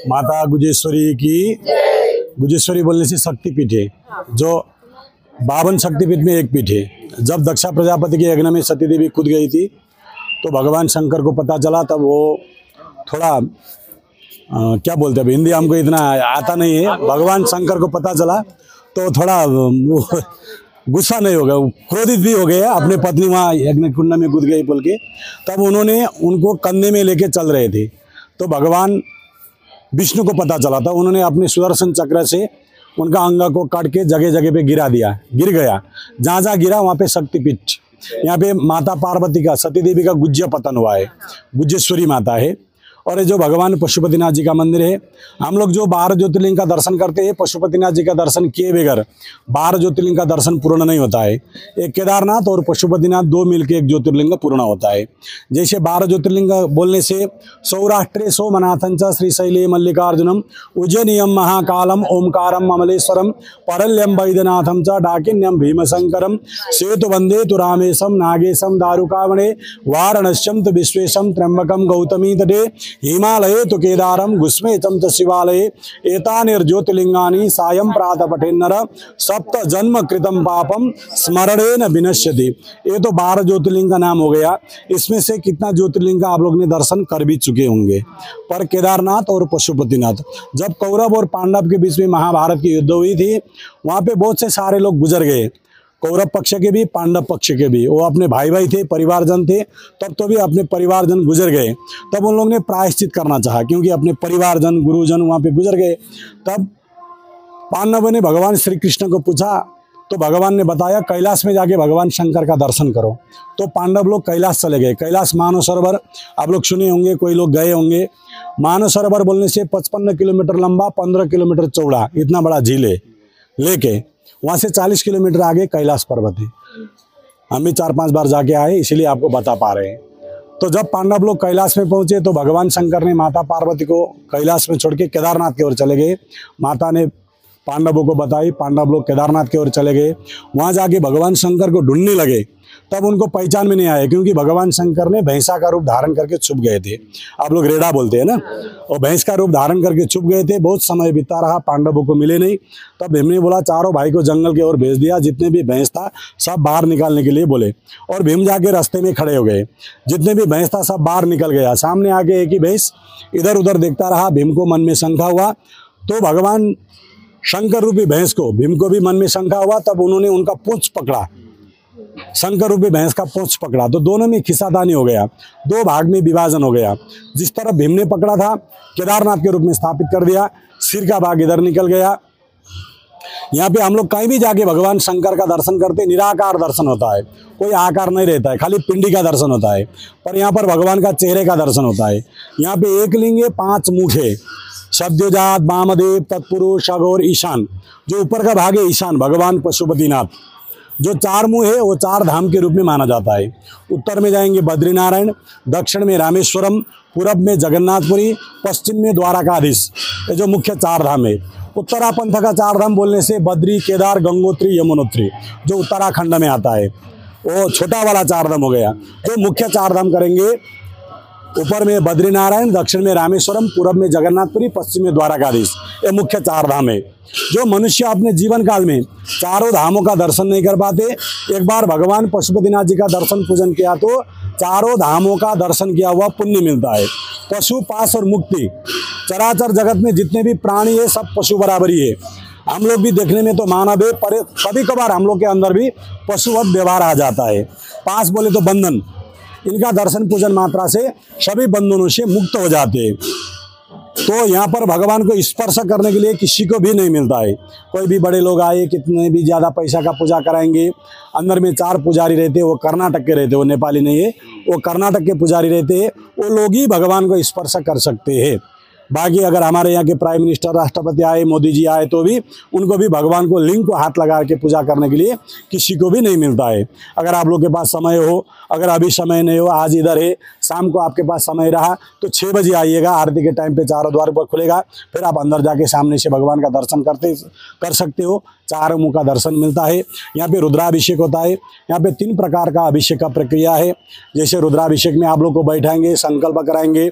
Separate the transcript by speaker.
Speaker 1: माता गुजेश्वरी की। गुजेश्वरी बोलने से शक्तिपीठ है, जो 52 शक्तिपीठ में एक पीठ है। जब दक्षा प्रजापति के यज्ञ में सती देवी कूद गई थी तो भगवान शंकर को पता चला, तब वो थोड़ा क्या बोलते हैं, हिंदी हमको इतना आता नहीं है। भगवान शंकर को पता चला तो थोड़ा गुस्सा नहीं हो गया, क्रोधित भी हो गए, अपने पत्नी वहाँ यज्ञ कुंड में कूद गई बोल के। तब उन्होंने उनको कंधे में लेके चल रहे थे, तो भगवान विष्णु को पता चला था। उन्होंने अपने सुदर्शन चक्र से उनका अंग को काट के जगह जगह पे गिरा दिया, गिर गया। जहाँ जहाँ गिरा वहाँ पे शक्तिपीठ, यहाँ पे माता पार्वती का, सती देवी का गुज्य पतन हुआ है, गुज्जेश्वरी माता है। और ये जो भगवान पशुपतिनाथ जी का मंदिर है, हम लोग जो 12 ज्योतिर्लिंग का दर्शन करते हैं, पशुपतिनाथ जी का दर्शन किए बगैर 12 ज्योतिर्लिंग का दर्शन पूर्ण नहीं होता है। एक केदारनाथ और पशुपतिनाथ दो मिलकर एक ज्योतिर्लिंग पूर्ण होता है। जैसे 12 ज्योतिर्लिंग बोलने से सौराष्ट्रे सोमनाथंच श्रीशैले मल्लिकार्जुनम उज्जैनियम महाकालम ओमकारम अमलेश्वरम परल्यम वैद्यनाथम च डाकिन्यम भीमशंकरम सेतु वंदे तु रामेशम नागेशम दारुकावणे वारणस्यम तु विश्वेशम त्र्यंबकम गौतमी तटे हिमालये तो केदारम घुस्मे च शिवालये एतानिर्ज्योतिर्लिंगानि सायं प्रातः पठेन्नर सप्त जन्म कृतम पापम स्मरणेन विनश्यति। ये तो 12 ज्योतिर्लिंग का नाम हो गया। इसमें से कितना ज्योतिर्लिंग का आप लोग ने दर्शन कर भी चुके होंगे। पर केदारनाथ और पशुपतिनाथ, जब कौरव और पांडव के बीच में महाभारत की युद्ध हुई थी, वहाँ पे बहुत से सारे लोग गुजर गए, कौरव पक्ष के भी पांडव पक्ष के भी। वो अपने भाई भाई थे, परिवारजन थे, तब तो भी अपने परिवारजन गुजर गए। तब उन लोगों ने प्रायश्चित करना चाहा, क्योंकि अपने परिवारजन गुरुजन वहाँ पे गुजर गए। तब पांडवों ने भगवान श्री कृष्ण को पूछा, तो भगवान ने बताया कैलाश में जाके भगवान शंकर का दर्शन करो। तो पांडव लोग कैलाश चले गए। कैलाश मानव सरोवर आप लोग सुने होंगे, कोई लोग गए होंगे। मानव सरोवर बोलने से 55 किलोमीटर लंबा, 15 किलोमीटर चौड़ा, इतना बड़ा झील है। लेके वहाँ से 40 किलोमीटर आगे कैलाश पर्वत है। हम भी 4-5 बार जाके आए, इसीलिए आपको बता पा रहे हैं। तो जब पांडव लोग कैलाश में पहुंचे तो भगवान शंकर ने माता पार्वती को कैलाश में छोड़ के केदारनाथ की ओर चले गए। माता ने पांडवों को बताई, पांडव लोग केदारनाथ की ओर चले गए। वहाँ जाके भगवान शंकर को ढूंढने लगे, तब उनको पहचान में नहीं आया, क्योंकि भगवान शंकर ने भैंसा का रूप धारण करके छुप गए थे। आप लोग रेड़ा बोलते हैं ना, और भैंस का रूप धारण करके छुप गए थे। बहुत समय बीता रहा, पांडवों को मिले नहीं। तब भीम ने बोला चारों भाई को जंगल की ओर भेज दिया। जितने भी भैंस था सब बाहर निकालने के लिए बोले, और भीम जाके रास्ते में खड़े हो गए। जितने भी भैंस था सब बाहर निकल गया। सामने आके एक ही भैंस इधर उधर देखता रहा। भीम को मन में शंका हुआ, तो भगवान शंकर रूपी भैंस को, भीम को भी मन में शंका हुआ। तब उन्होंने उनका पूंछ पकड़ा, शंकर रूपी भैंस का पूंछ पकड़ा, तो दोनों में खिस्सातानी हो गया, दो भाग में विभाजन हो गया। जिस तरह भीम ने पकड़ा था केदारनाथ के रूप में स्थापित कर दिया, सिर का भाग इधर निकल गया। यहाँ पे हम लोग कहीं भी जाके भगवान शंकर का दर्शन करते, निराकार दर्शन होता है, कोई आकार नहीं रहता है, खाली पिंडी का दर्शन होता है। पर यहाँ पर भगवान का चेहरे का दर्शन होता है। यहाँ पे एक लिंग है, 5 मुख है, सद्योजात, वामदेव, तत्पुरुष, अघोर, ईशान। जो ऊपर का भाग है ईशान, भगवान पशुपतिनाथ। जो 4 मुँह है वो 4 धाम के रूप में माना जाता है। उत्तर में जाएंगे बद्रीनारायण, दक्षिण में रामेश्वरम, पूरब में जगन्नाथपुरी, पश्चिम में द्वारकाधीश। ये जो मुख्य 4 धाम है। उत्तरापंथ का 4 धाम बोलने से बद्री, केदार, गंगोत्री, यमुनोत्री, जो उत्तराखंड में आता है, वो छोटा वाला 4 धाम हो गया। जो मुख्य 4 धाम करेंगे, ऊपर में बद्रीनारायण, दक्षिण में रामेश्वरम, पूरब में जगन्नाथपुरी, पश्चिम में द्वारकाधीश। ये मुख्य 4 धाम है। जो मनुष्य अपने जीवन काल में चारों धामों का दर्शन नहीं कर पाते, एक बार भगवान पशुपतिनाथ जी का दर्शन पूजन किया तो चारों धामों का दर्शन किया हुआ पुण्य मिलता है। पशु, पाश और मुक्ति, चराचर जगत में जितने भी प्राणी है सब पशु बराबरी है। हम लोग भी देखने में तो मानव है, पर कभी कभार हम लोग के अंदर भी पशुवत व्यवहार आ जाता है। पाश बोले तो बंधन, इनका दर्शन पूजन मात्रा से सभी बंधनों से मुक्त हो जाते हैं। तो यहाँ पर भगवान को स्पर्श करने के लिए किसी को भी नहीं मिलता है। कोई भी बड़े लोग आए, कितने भी ज़्यादा पैसा का पूजा कराएंगे, अंदर में 4 पुजारी रहते हैं, वो कर्नाटक के रहते हैं, वो नेपाली नहीं है, वो कर्नाटक के पुजारी रहते हैं। वो लोग ही भगवान को स्पर्श कर सकते हैं। बाकी अगर हमारे यहाँ के प्राइम मिनिस्टर, राष्ट्रपति आए, मोदी जी आए, तो भी उनको भी भगवान को लिंग को हाथ लगा के पूजा करने के लिए किसी को भी नहीं मिलता है। अगर आप लोग के पास समय हो, अगर अभी समय नहीं हो, आज इधर है, शाम को आपके पास समय रहा तो 6 बजे आइएगा। आरती के टाइम पे चारों द्वार पर खुलेगा, फिर आप अंदर जाके सामने से भगवान का दर्शन कर सकते हो। 4 मुख का दर्शन मिलता है। यहाँ पे रुद्राभिषेक होता है। यहाँ पे 3 प्रकार का अभिषेक का प्रक्रिया है। जैसे रुद्राभिषेक में आप लोग को बैठाएंगे, संकल्प कराएंगे,